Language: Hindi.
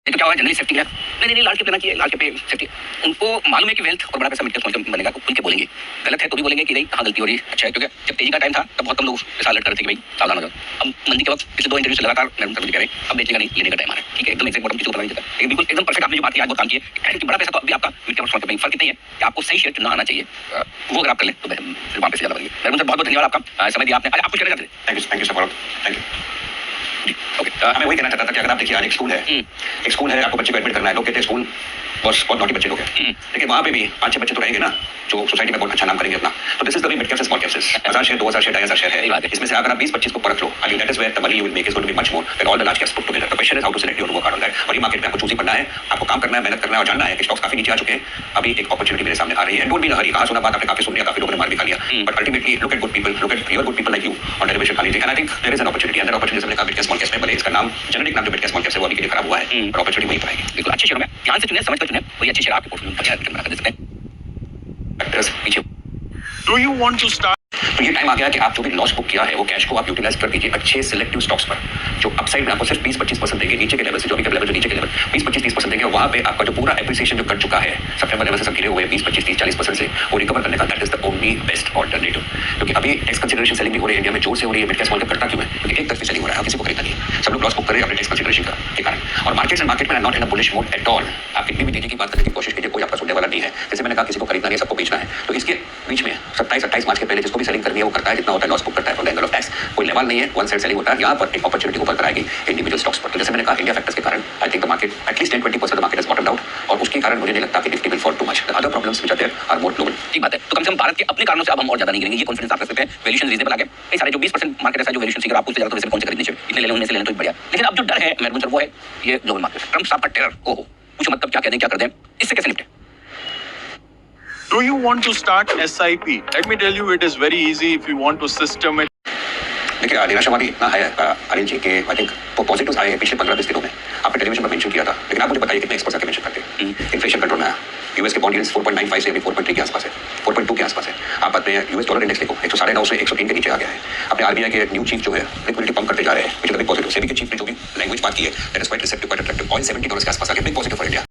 तो क्या होगा जनरली सेफ्टी है नहीं लार्ज कैप लेना चाहिए, लार्ज कैप पे सेफ्टी। उनको मालूम है कि वेल्थ और बड़ा पैसा मिड कैप बनेगा, उनके बोलेंगे गलत है तो भी बोलेंगे कि नहीं कहाँ गलती हो रही है। अच्छा है क्योंकि जब तेजी का टाइम था तब बहुत कम लोग पैसा अलर्ट कर रहे थे कि भाई सावधान हो जाओ। अब मंदी के वक्त पिछले 2 इंटरव्यू से लगातार नरेंद्र मोदी कह रहे हैं अब बेचने का नहीं लेने का टाइम आ रहा है। ठीक है एकदम एग्जैक्ट बॉटम किसी को पता नहीं चलता, लेकिन बिल्कुल एकदम परफेक्ट आपने जो बात की आज बहुत काम की है कि बड़ा पैसा तो अभी आपका मिड कैप स्मॉल कैप में फर्क इतना ही है कि आपको सही शेयर चुनना आना चाहिए, वो अगर आप कर लें तो फिर वहाँ पे ज्यादा बढ़ेगी। नरेंद्र बहुत बहुत धन्यवाद आपका समय दिया आपने। आज आप कुछ कहना चाहते थे? Thank you sir, thank you. Okay मैं वही कहना चाहता था कि अगर आप देखिए आज एक स्कूल है आपको बच्चे को एडमिट करना है, लोग कहते हैं स्कूल बहुत नॉटी बच्चे लोग हैं, लेकिन वहाँ पे भी 5-6 बच्चे तो रहेंगे ना जो सोसाइटी में बहुत अच्छा नाम करेंगे अपना। तो this is the way mid caps and small caps, 1000 share 2000 share 2500 share है, इसमें से अगर आप 20-25 को परख लो, I think that is where the money you will make is going to be much more than all the large caps put together. The question is how to select your work hard on that. और ये मार्केट में आपको चूज करना है, आपको काम करना है, मेहनत करना है और जानना है कि स्टॉक्स काफी नीचे आ चुके हैं, अभी एक अपॉर्चुनिटी मेरे सामने आ रही है। डोंट बी इन अ हरी, कहां सुना बात आपने काफी सुन लिया, काफी लोगों ने मार भी खा लिया, but ultimately look at good people, look at real good people like you on derivation खा लीजिए। And I think there is an opportunity, and that opportunity मैंने कहा मिड कैप स्मॉल कैप्स में, भले इसका नाम जेनेरिक नाम जो मिड कैप स्मॉल कैप्स है वो अभी के लिए खराब हुआ है, और अपॉर्चुनिटी वहीं पर आएगी। बिल्कुल अच्छे शेयर में ध्यान से चुने, समझ कर चुने, वही अच्छे शेयर आपके पोर्टफोलियो में बढ़िया रिटर्न बना कर दे सकते हैं। Do you want to start? तो ये टाइम आ गया कि आप जो भी लॉस बुक किया है वो कैश को आप यूटिलाइज कर दीजिए अच्छे सिलेक्टिव स्टॉक्स पर, जो अपसाइड में आपको सिर्फ 20-25% देंगे नीचे के लेवल से, जो अभी के लेवल जो नीचे के लेवल 20-25-30% देंगे, वहाँ पे आपका जो पूरा एप्रिसिएशन जो कर चुका है सितंबर लेवल से सब गिरे हुए 20-25-30-40% से वो रिकवर करने का, that is the only best alternative. क्योंकि अभी टैक्स कंसिडरेशन सेलिंग भी हो रही है इंडिया में, जोर से हो रही है। मिड कैप स्मॉल कैप करता क्यों है? क्योंकि एक तरफ सेलिंग हो रहा है, किसी को खरीदना नहीं है, सब लोग लॉस बुक कर रहे हैं अपने टैक्स कंसिडरेशन के कारण। और मार्केट में not in a bullish mode at all. आप कितनी भी तेजी की बात करने की कोशिश कीजिए, कोई आपका सुनने वाला नहीं है। जैसे मैंने कहा किसी को खरीदना नहीं है, सबको बेचना है, तो इसके बीच में 27-28 मार्च के पहले जिसको भी सेलिंग करनी है वो करता है, जितना होता है लॉस बुक करता है। From the angle of tax कोई लेवल नहीं है, वन साइड सेलिंग होता है। यहाँ पर एक अपॉर्चुनिटी ऊपर कर आएगी इंडिविजुअल स्टॉक्स पर। तो जैसे मैंने कहा इंडिया फैक्टर्स के कारण आई थिंक द मार्केट एटलीस्ट 10-20% the market has bottomed out, और उसके कारण मुझे नहीं लगता कि Nifty will fall too much. The other problems which are there are more global. ठीक बात है, तो कम से कम भारत के अपने कारणों से अब हम और ज्यादा नहीं गिरेंगे, ये कॉन्फिडेंस आप रख सकते हैं। वैल्यूएशन रीजनेबल आ गए, ये सारे जो 20% मार्केट ऐसा जो वैल्यूएशन सीखर आपको उससे ज्यादा तो वैसे कौन से खरीदने चाहिए, इतने ले लेने से लेने तो बढ़िया। लेकिन अब जो डर है मेरे वो है ये ग्लोबल मार्केट, ट्रम्प साहब का टेरर हो पूछो मत, क्या कह दें क्या कर दें, इससे कैसे निपटे? Do you want to start SIP? Let me tell you, it is very easy if you want to system it. देखिए निराशावादी इतना है अनिल जी के आई थिंक वो पॉजिटिव्स आए हैं पिछले 15-20 दिनों में। आपने टेलीविजन पर मेंशन किया था, लेकिन आप मुझे बताइए कितने एक्सपर्ट्स आके मेंशन करते हैं? इन्फ्लेशन कंट्रोल में आया, यूएस के बॉन्ड यील्ड्स 4.95 से अभी 4.3 के आसपास है, 4.2 के आसपास है। आप अपने यूएस डॉलर इंडेक्स देखो 109.5 से 103 के नीचे आ गया है। अपने आरबीआई के न्यू चीफ जो है लिक्विडिटी पंप करते जा रहे हैं, which is a big positive. SEBI के चीफ ने जो भी लैंग्वेज बात की है that is quite receptive, quite attractive. Oil $70 के आसपास आ गया, बिग पॉजिटिव फॉर इंडिया।